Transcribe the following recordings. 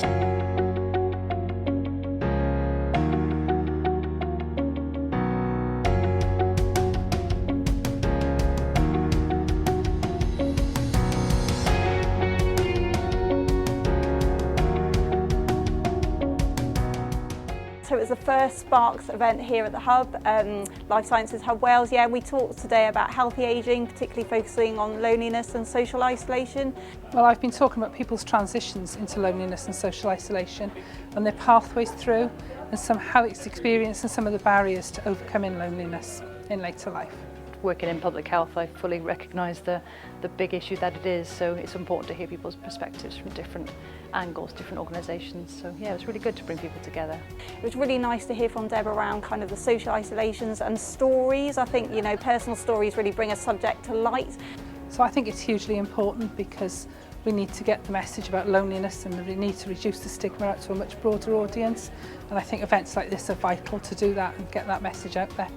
So it was the first Sbarc event here at the Hub, Life Sciences Hub Wales. Yeah, we talked today about healthy ageing, particularly focusing on loneliness and social isolation. Well, I've been talking about people's transitions into loneliness and social isolation and their pathways through, and how it's experienced and some of the barriers to overcoming loneliness in later life. Working in public health, I fully recognise the big issue that it is, so it's important to hear people's perspectives from different angles, different organisations. So yeah, it was really good to bring people together. It was really nice to hear from Deb around kind of the social isolations and stories. I think, you know, personal stories really bring a subject to light. So I think it's hugely important because we need to get the message about loneliness and we need to reduce the stigma out to a much broader audience. And I think events like this are vital to do that and get that message out there.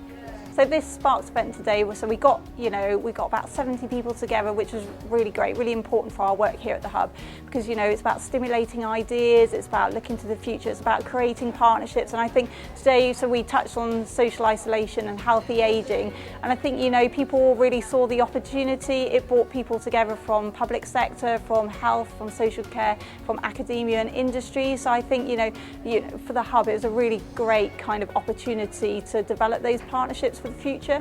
So this Sbarc event today, so we got about 70 people together, which was really great, really important for our work here at the Hub, because it's about stimulating ideas, it's about looking to the future, it's about creating partnerships. And I think today, so we touched on social isolation and healthy ageing, and I think people really saw the opportunity. It brought people together from public sector, from health, from social care, from academia and industry. So I think for the Hub, it was a really great kind of opportunity to develop those partnerships for the future.